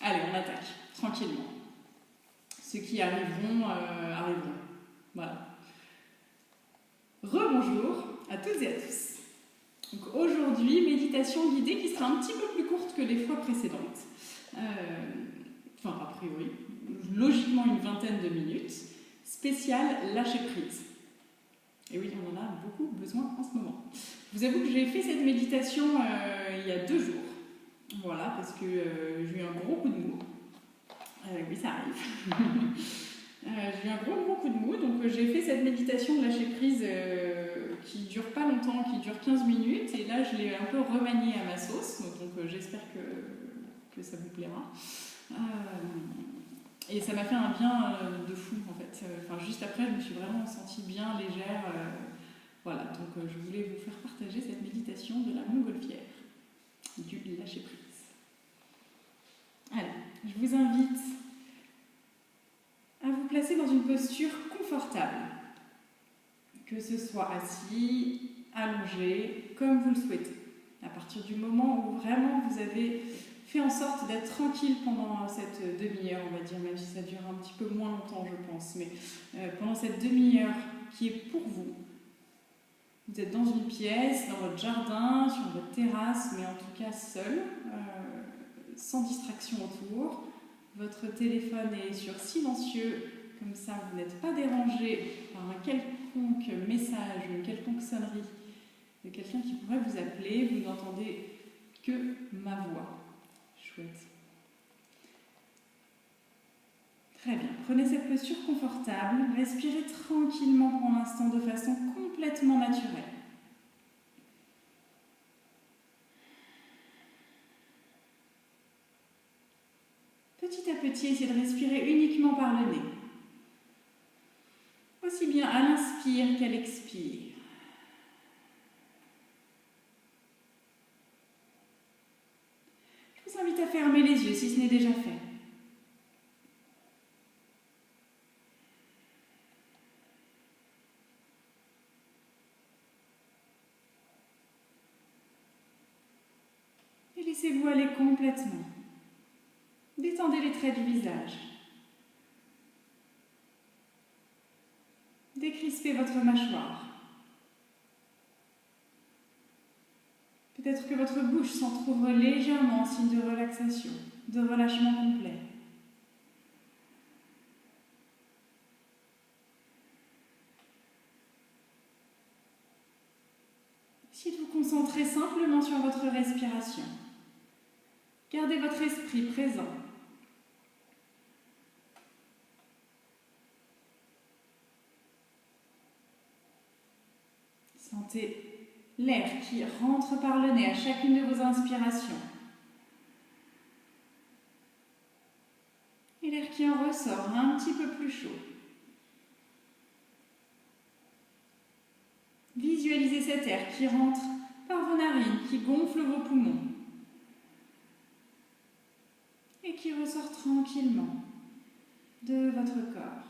Allez, on attaque, tranquillement. Ceux qui arriveront, arriveront. Voilà. Rebonjour à toutes et à tous. Donc aujourd'hui, méditation guidée qui sera un petit peu plus courte que les fois précédentes. Enfin, a priori, logiquement une vingtaine de minutes. Spéciale lâcher prise. Et oui, on en a beaucoup besoin en ce moment. Je vous avoue que j'ai fait cette méditation il y a 2 jours. Voilà, parce que j'ai eu un gros coup de mou. Oui, ça arrive. J'ai eu un gros coup de mou, donc j'ai fait cette méditation de lâcher prise qui dure pas longtemps, qui dure 15 minutes. Et là, je l'ai un peu remaniée à ma sauce, donc j'espère que ça vous plaira. Et ça m'a fait un bien de fou, en fait. Enfin, juste après, je me suis vraiment sentie bien légère. Voilà, donc je voulais vous faire partager cette méditation de la montgolfière, du lâcher prise. Allez, je vous invite à vous placer dans une posture confortable, que ce soit assis, allongé, comme vous le souhaitez. À partir du moment où vraiment vous avez fait en sorte d'être tranquille pendant cette demi-heure, on va dire, même si ça dure un petit peu moins longtemps, je pense, mais pendant cette demi-heure qui est pour vous. Vous êtes dans une pièce, dans votre jardin, sur votre terrasse, mais en tout cas seul, sans distraction autour. Votre téléphone est sur silencieux, comme ça vous n'êtes pas dérangé par un quelconque message, une quelconque sonnerie de quelqu'un qui pourrait vous appeler. Vous n'entendez que ma voix. Chouette. Très bien. Prenez cette posture confortable. Respirez tranquillement pour l'instant de façon complètement naturelle. Petit à petit, essayez de respirer uniquement par le nez. Aussi bien à l'inspire qu'à l'expire. Je vous invite à fermer les yeux si ce n'est déjà fait. Et laissez-vous aller complètement. Détendez les traits du visage. Décrispez votre mâchoire. Peut-être que votre bouche s'entrouvre légèrement en signe de relaxation, de relâchement complet. Essayez de vous concentrer simplement sur votre respiration. Gardez votre esprit présent. Sentez l'air qui rentre par le nez à chacune de vos inspirations. Et l'air qui en ressort un petit peu plus chaud. Visualisez cet air qui rentre par vos narines, qui gonfle vos poumons. Et qui ressort tranquillement de votre corps.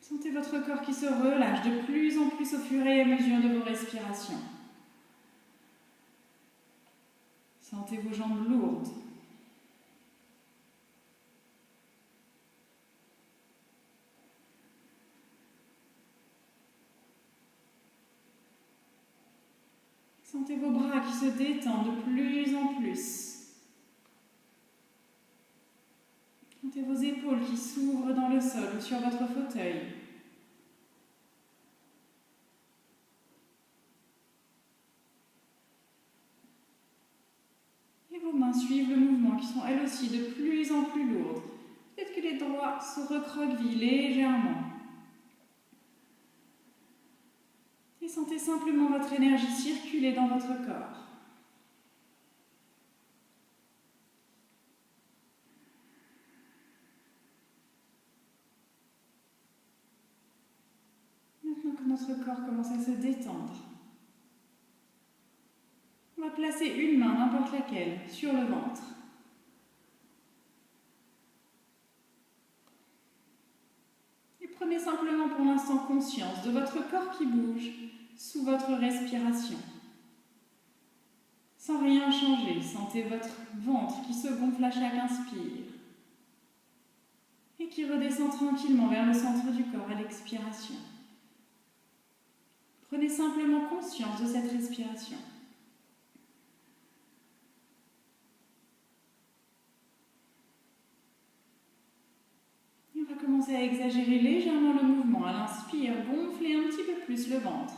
Sentez votre corps qui se relâche de plus en plus au fur et à mesure de vos respirations. Sentez vos jambes lourdes. Sentez vos bras qui se détendent de plus en plus. Sentez vos épaules qui s'ouvrent dans le sol ou sur votre fauteuil. Et vos mains suivent le mouvement qui sont elles aussi de plus en plus lourdes. Peut-être que les doigts se recroquevillent légèrement. Et sentez simplement votre énergie circuler dans votre corps. Maintenant que notre corps commence à se détendre, on va placer une main, n'importe laquelle, sur le ventre. Et prenez simplement pour l'instant conscience de votre corps qui bouge sous votre respiration. Sans rien changer, sentez votre ventre qui se gonfle à chaque inspire et qui redescend tranquillement vers le centre du corps à l'expiration. Prenez simplement conscience de cette respiration. Et on va commencer à exagérer légèrement le mouvement. À l'inspire, gonflez un petit peu plus le ventre.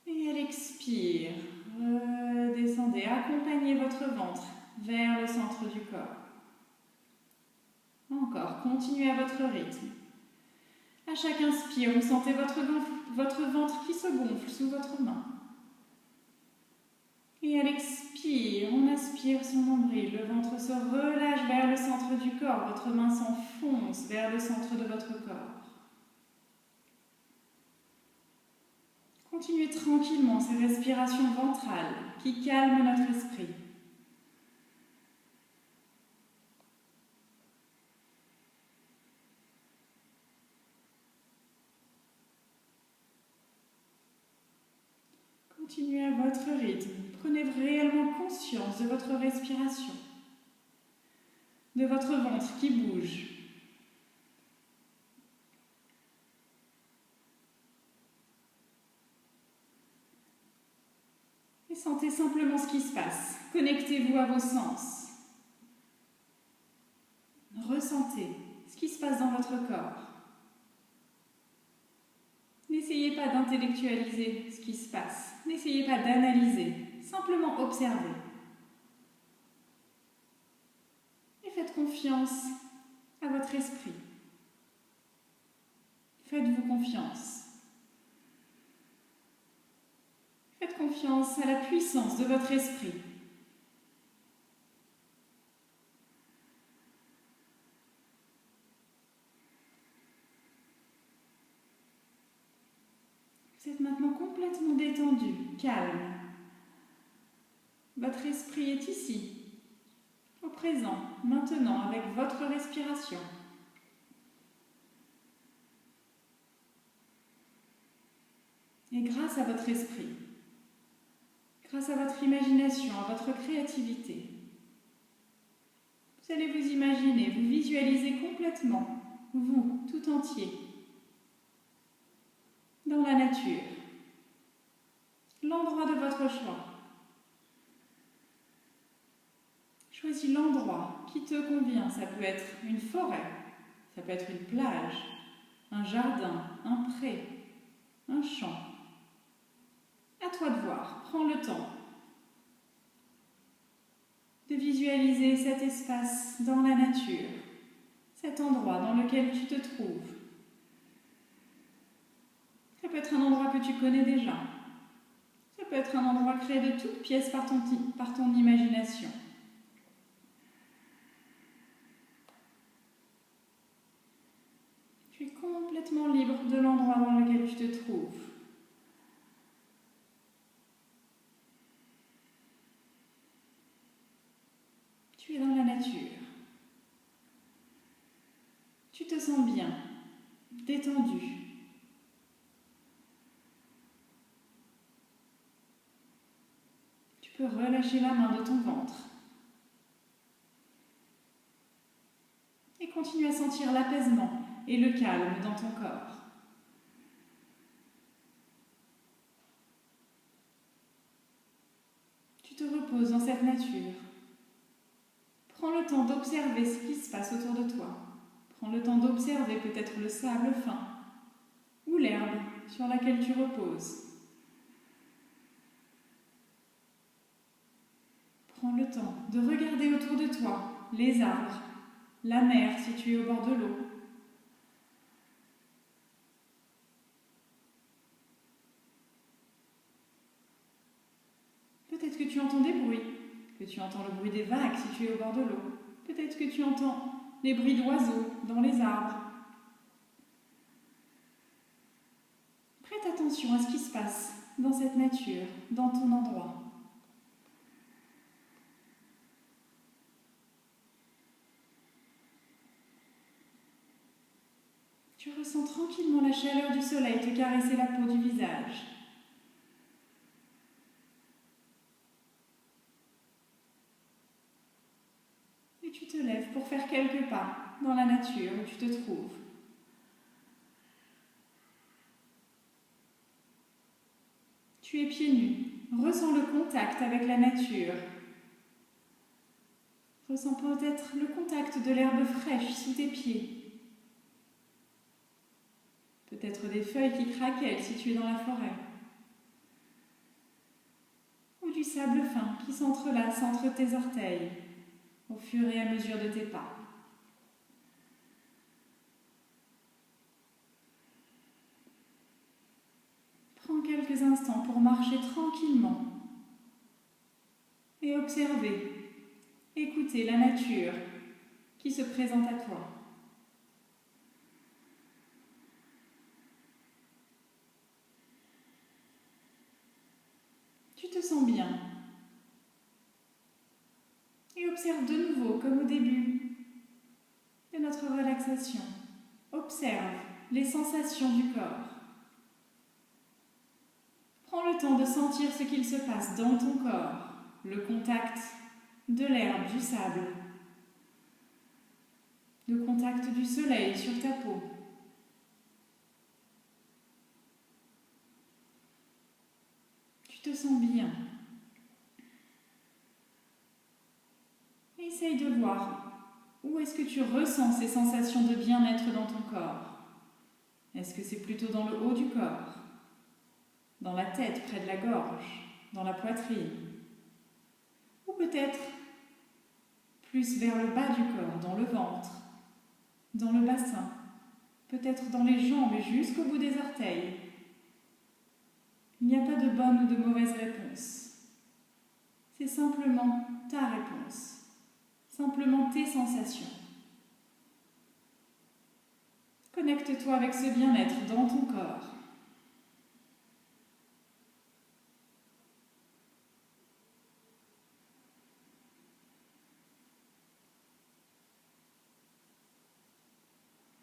Et à l'expire, redescendez, accompagnez votre ventre vers le centre du corps. Encore, continuez à votre rythme. À chaque inspire, vous sentez votre ventre qui se gonfle sous votre main. Et à l'expire, on aspire son nombril, le ventre se relâche vers le centre du corps, votre main s'enfonce vers le centre de votre corps. Continuez tranquillement ces respirations ventrales qui calment notre esprit. Continuez à votre rythme. Prenez réellement conscience de votre respiration, de votre ventre qui bouge. Et sentez simplement ce qui se passe. Connectez-vous à vos sens. Ressentez ce qui se passe dans votre corps. N'essayez pas d'intellectualiser ce qui se passe. N'essayez pas d'analyser. Simplement observez. Et faites confiance à votre esprit. Faites-vous confiance. Faites confiance à la puissance de votre esprit. Vous êtes maintenant complètement détendu, calme. Votre esprit est ici, au présent, maintenant, avec votre respiration. Et grâce à votre esprit, grâce à votre imagination, à votre créativité, vous allez vous imaginer, vous visualiser complètement, vous, tout entier, dans la nature, l'endroit de votre choix. Choisis l'endroit qui te convient. Ça peut être une forêt, ça peut être une plage, un jardin, un pré, un champ. À toi de voir, prends le temps de visualiser cet espace dans la nature, cet endroit dans lequel tu te trouves. Ça peut être un endroit que tu connais déjà. Ça peut être un endroit créé de toutes pièces par ton imagination. Tu es complètement libre de l'endroit dans lequel tu te trouves. Tu es dans la nature. Tu te sens bien, détendu. Tu peux relâcher la main de ton ventre. Et continue à sentir l'apaisement et le calme dans ton corps. Tu te reposes dans cette nature. Prends le temps d'observer ce qui se passe autour de toi. Prends le temps d'observer peut-être le sable fin ou l'herbe sur laquelle tu reposes. Prends le temps de regarder autour de toi les arbres, la mer si tu es au bord de l'eau. Peut-être que tu entends des bruits, que tu entends le bruit des vagues si tu es au bord de l'eau. Peut-être que tu entends les bruits d'oiseaux dans les arbres. Prête attention à ce qui se passe dans cette nature, dans ton endroit. Ressens tranquillement la chaleur du soleil te caresser la peau du visage. Et tu te lèves pour faire quelques pas dans la nature où tu te trouves. Tu es pieds nus. Ressens le contact avec la nature. Ressens peut-être le contact de l'herbe fraîche sous tes pieds. Peut-être des feuilles qui craquellent si tu es dans la forêt. Ou du sable fin qui s'entrelace entre tes orteils au fur et à mesure de tes pas. Prends quelques instants pour marcher tranquillement et observer, écouter la nature qui se présente à toi. Tu te sens bien. Et observe de nouveau, comme au début de notre relaxation. Observe les sensations du corps. Prends le temps de sentir ce qu'il se passe dans ton corps, le contact de l'herbe, du sable, le contact du soleil sur ta peau. Tu te sens bien. Essaye de voir où est-ce que tu ressens ces sensations de bien-être dans ton corps. Est-ce que c'est plutôt dans le haut du corps, dans la tête, près de la gorge, dans la poitrine, ou peut-être plus vers le bas du corps, dans le ventre, dans le bassin, peut-être dans les jambes et jusqu'au bout des orteils. Il n'y a pas de bonne ou de mauvaise réponse. C'est simplement ta réponse, simplement tes sensations. Connecte-toi avec ce bien-être dans ton corps.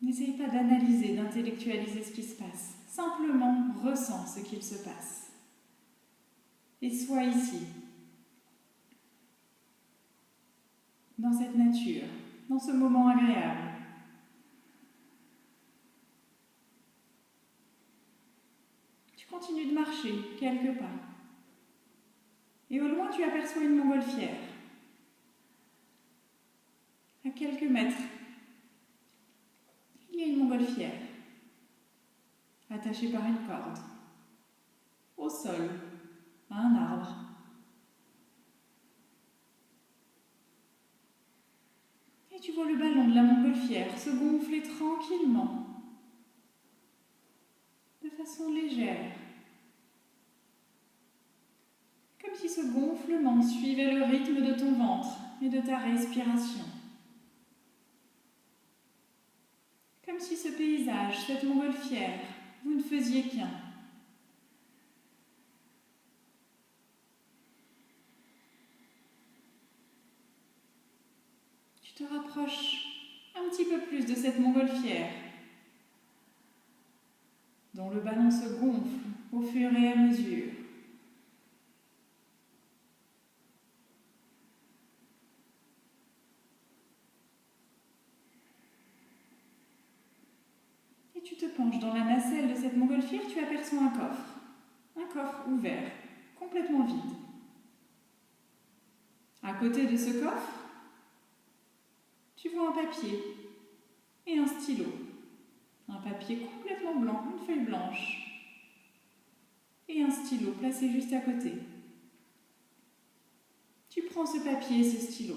N'essaye pas d'analyser, d'intellectualiser ce qui se passe. Simplement ressens ce qu'il se passe. Et sois ici, dans cette nature, dans ce moment agréable. Tu continues de marcher quelques pas. Et au loin, tu aperçois une montgolfière. À quelques mètres, il y a une montgolfière, attachée par une corde, au sol, à un arbre. Et tu vois le ballon de la montgolfière se gonfler tranquillement, de façon légère, comme si ce gonflement suivait le rythme de ton ventre et de ta respiration. Comme si ce paysage, cette montgolfière, vous ne faisiez qu'un. Tu te rapproches un petit peu plus de cette montgolfière, dont le ballon se gonfle au fur et à mesure. Et tu te penches dans la nacelle de cette montgolfière, tu aperçois un coffre ouvert, complètement vide. À côté de ce coffre, tu vois un papier et un stylo. Un papier complètement blanc, une feuille blanche. Et un stylo placé juste à côté. Tu prends ce papier et ce stylo.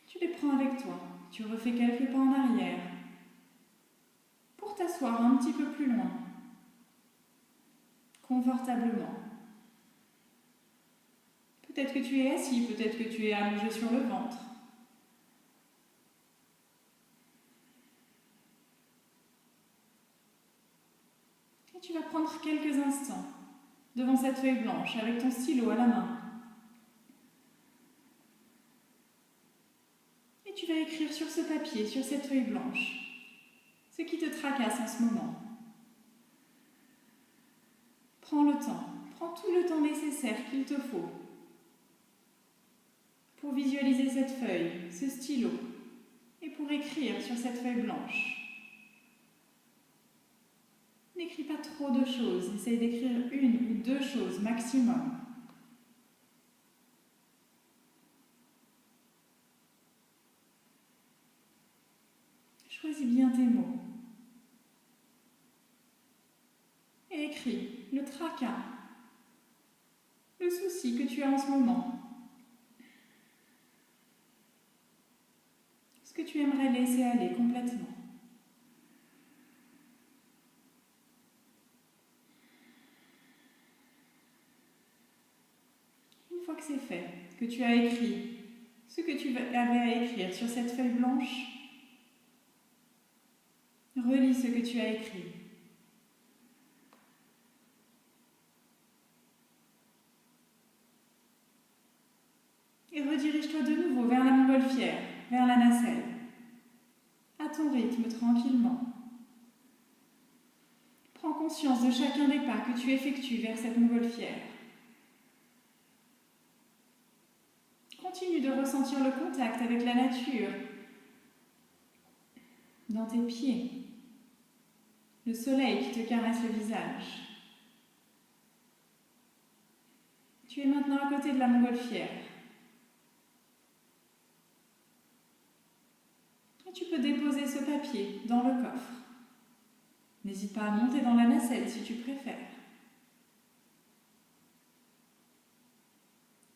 Tu les prends avec toi. Tu refais quelques pas en arrière pour t'asseoir un petit peu plus loin, confortablement. Peut-être que tu es assis, peut-être que tu es allongé sur le ventre. Et tu vas prendre quelques instants devant cette feuille blanche avec ton stylo à la main. Et tu vas écrire sur ce papier, sur cette feuille blanche, ce qui te tracasse en ce moment. Prends le temps, prends tout le temps nécessaire qu'il te faut pour visualiser cette feuille, ce stylo, et pour écrire sur cette feuille blanche. N'écris pas trop de choses, essaye d'écrire 1 ou 2 choses maximum. Choisis bien tes mots. Et écris le tracas, le souci que tu as en ce moment. Ce que tu aimerais laisser aller complètement. Une fois que c'est fait, que tu as écrit ce que tu avais à écrire sur cette feuille blanche, relis ce que tu as écrit. Et redirige-toi de nouveau vers la montgolfière, vers la nacelle, à ton rythme, tranquillement. Prends conscience de chacun des pas que tu effectues vers cette montgolfière. Continue de ressentir le contact avec la nature, dans tes pieds, le soleil qui te caresse le visage. Tu es maintenant à côté de la montgolfière. Et tu peux déposer ce papier dans le coffre. N'hésite pas à monter dans la nacelle si tu préfères.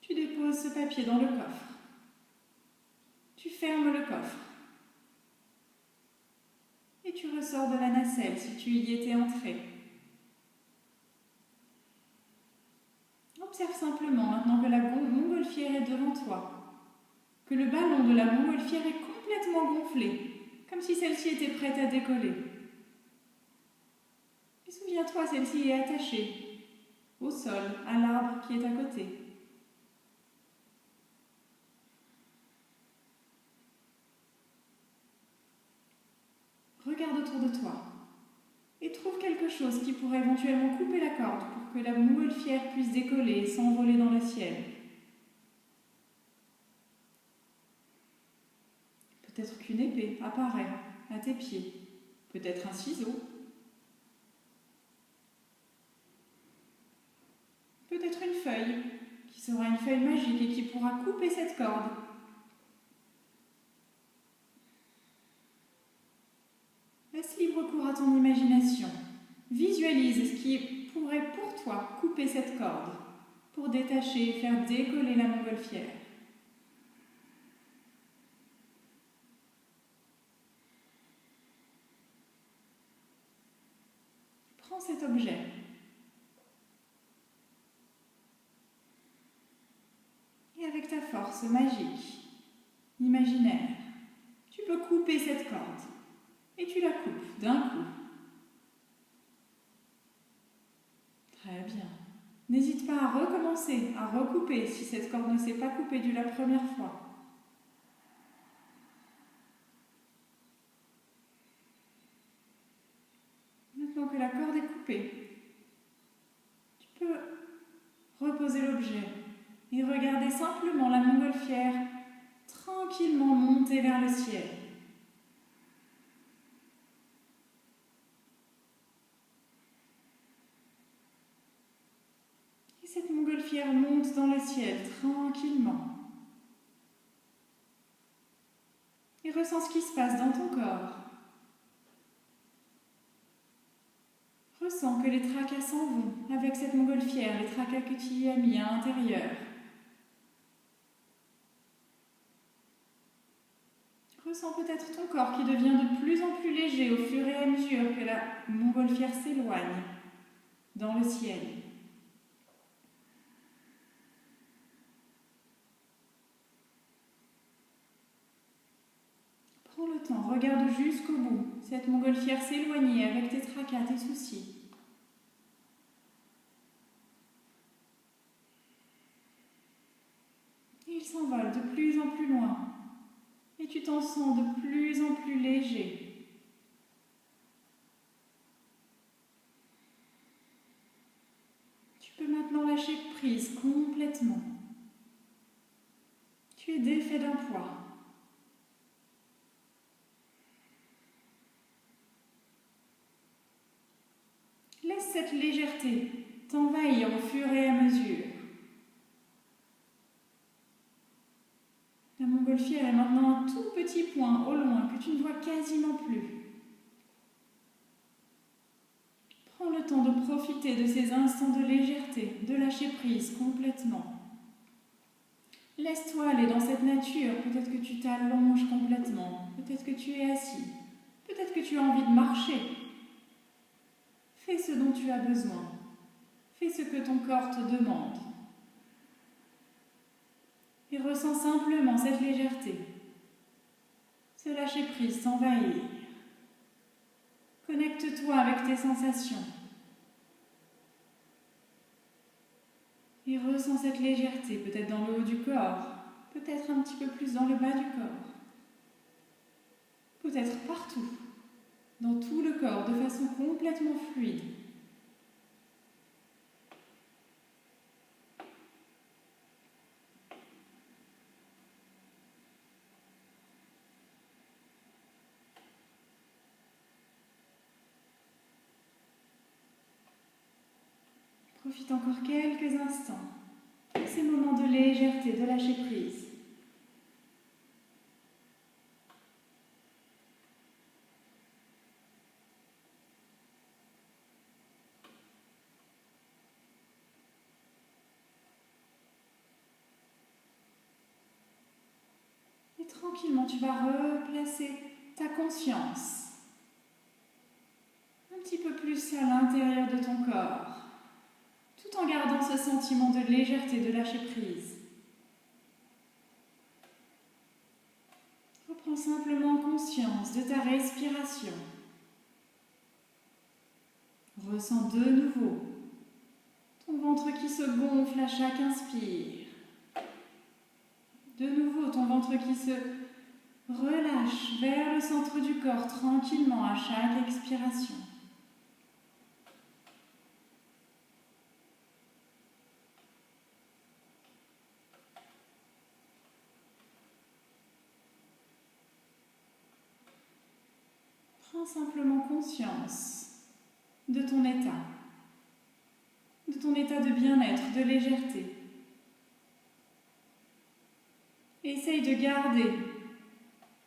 Tu déposes ce papier dans le coffre. Tu fermes le coffre. Et tu ressors de la nacelle si tu y étais entré. Observe simplement maintenant que la montgolfière est devant toi, que le ballon de la montgolfière est complètement gonflé, comme si celle-ci était prête à décoller. Et souviens-toi, celle-ci est attachée au sol, à l'arbre qui est à côté. Regarde autour de toi et trouve quelque chose qui pourrait éventuellement couper la corde pour que la montgolfière puisse décoller et s'envoler dans le ciel. Peut-être qu'une épée apparaît à tes pieds, peut-être un ciseau, peut-être une feuille qui sera une feuille magique et qui pourra couper cette corde. Laisse libre cours à ton imagination. Visualise ce qui pourrait pour toi couper cette corde, pour détacher et faire décoller la montgolfière. Prends cet objet. Et avec ta force magique, imaginaire, tu peux couper cette corde. Et tu la coupes d'un coup. Très bien. N'hésite pas à recommencer, à recouper si cette corde ne s'est pas coupée de la première fois. Maintenant que la corde est coupée, tu peux reposer l'objet et regarder simplement la montgolfière tranquillement monter vers le ciel. Et cette montgolfière monte dans le ciel tranquillement. Et ressens ce qui se passe dans ton corps. Ressens que les tracas s'en vont avec cette montgolfière, les tracas que tu y as mis à l'intérieur. Ressens peut-être ton corps qui devient de plus en plus léger au fur et à mesure que la montgolfière s'éloigne dans le ciel. Prends le temps, regarde jusqu'au bout, cette montgolfière s'éloigner avec tes tracas, tes soucis. Et il s'envole de plus en plus loin. Et tu t'en sens de plus en plus léger. Tu peux maintenant lâcher prise complètement. Tu es défait d'un poids. Laisse cette légèreté t'envahir au fur et à mesure. La montgolfière est maintenant un tout petit point au loin que tu ne vois quasiment plus. Prends le temps de profiter de ces instants de légèreté, de lâcher prise complètement. Laisse-toi aller dans cette nature, peut-être que tu t'allonges complètement, peut-être que tu es assis, peut-être que tu as envie de marcher. Fais ce dont tu as besoin, fais ce que ton corps te demande. Et ressens simplement cette légèreté, ce lâcher prise t'envahir. Connecte-toi avec tes sensations. Et ressens cette légèreté, peut-être dans le haut du corps, peut-être un petit peu plus dans le bas du corps. Peut-être partout, dans tout le corps, de façon complètement fluide. Profite encore quelques instants de ces moments de légèreté, de lâcher prise. Et tranquillement, tu vas replacer ta conscience un petit peu plus à l'intérieur de ton corps, tout en gardant ce sentiment de légèreté, de lâcher prise. Reprends simplement conscience de ta respiration. Ressens de nouveau ton ventre qui se gonfle à chaque inspire. De nouveau ton ventre qui se relâche vers le centre du corps tranquillement à chaque expiration. Prends simplement conscience de ton état de bien-être, de légèreté. Essaye de garder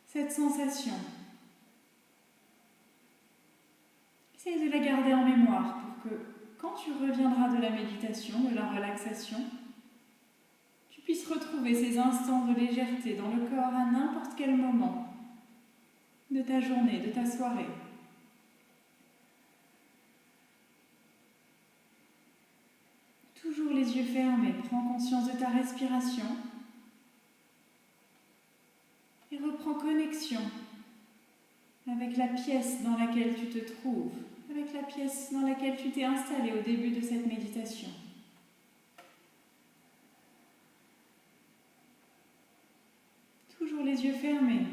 cette sensation. Essaye de la garder en mémoire pour que quand tu reviendras de la méditation, de la relaxation, tu puisses retrouver ces instants de légèreté dans le corps à n'importe quel moment de ta journée, de ta soirée. Toujours les yeux fermés, prends conscience de ta respiration et reprends connexion avec la pièce dans laquelle tu te trouves, avec la pièce dans laquelle tu t'es installé au début de cette méditation. Toujours les yeux fermés.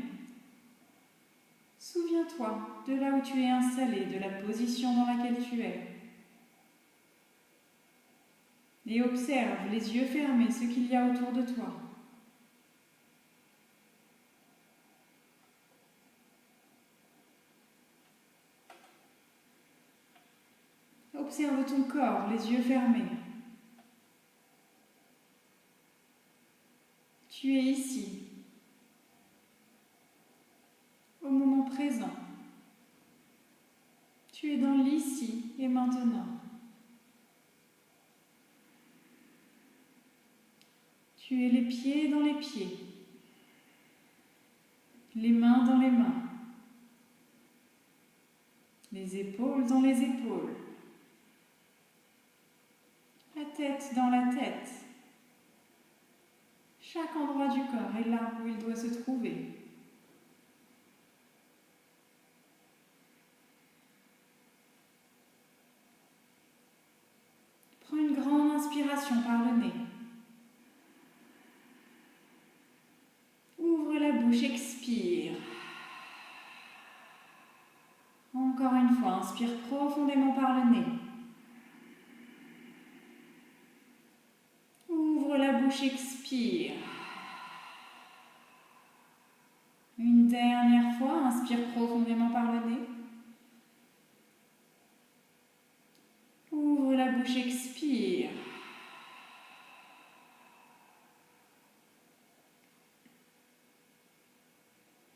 Souviens-toi de là où tu es installé, de la position dans laquelle tu es. Et observe, les yeux fermés, ce qu'il y a autour de toi. Observe ton corps, les yeux fermés. Tu es ici, au moment présent. Tu es dans l'ici et maintenant. Tu es les pieds dans les pieds, les mains dans les mains, les épaules dans les épaules, la tête dans la tête. Chaque endroit du corps est là où il doit se trouver. Prends une grande inspiration par le nez. Ouvre la bouche, expire. fois, inspire profondément par le nez. Ouvre la bouche, expire. Une dernière fois, inspire profondément par le nez. Ouvre la bouche, expire.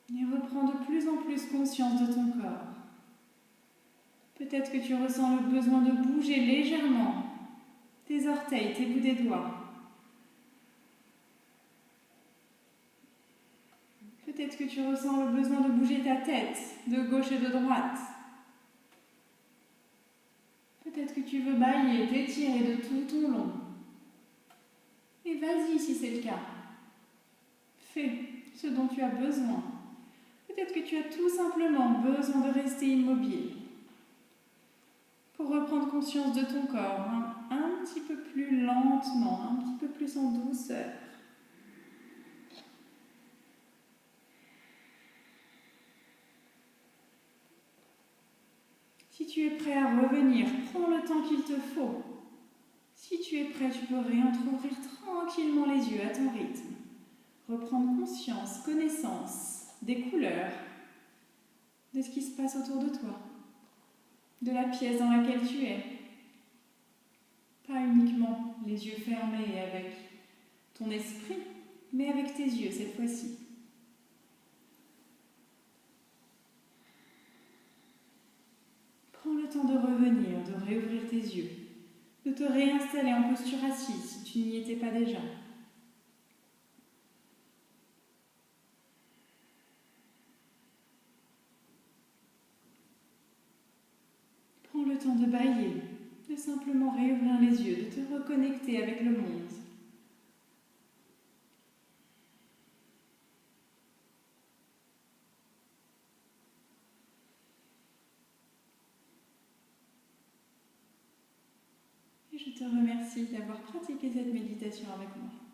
Et reprends de plus en plus conscience de ton corps. Peut-être que tu ressens le besoin de bouger légèrement tes orteils, tes bouts des doigts. Peut-être que tu ressens le besoin de bouger ta tête de gauche et de droite. Peut-être que tu veux bâiller, t'étirer de tout ton long. Et vas-y si c'est le cas. Fais ce dont tu as besoin. Peut-être que tu as tout simplement besoin de rester immobile pour reprendre conscience de ton corps un petit peu plus lentement, un petit peu plus en douceur. Si tu es prêt à revenir, prends le temps qu'il te faut. Si tu es prêt, tu peux réentrouvrir tranquillement les yeux à ton rythme. Reprendre conscience, connaissance des couleurs, de ce qui se passe autour de toi, de la pièce dans laquelle tu es. Pas uniquement les yeux fermés avec ton esprit, mais avec tes yeux cette fois-ci. Prends le temps de revenir, de réouvrir tes yeux, de te réinstaller en posture assise si tu n'y étais pas déjà. Prends le temps de bâiller, de simplement réouvrir les yeux, de te reconnecter avec le monde. Et je te remercie d'avoir pratiqué cette méditation avec moi.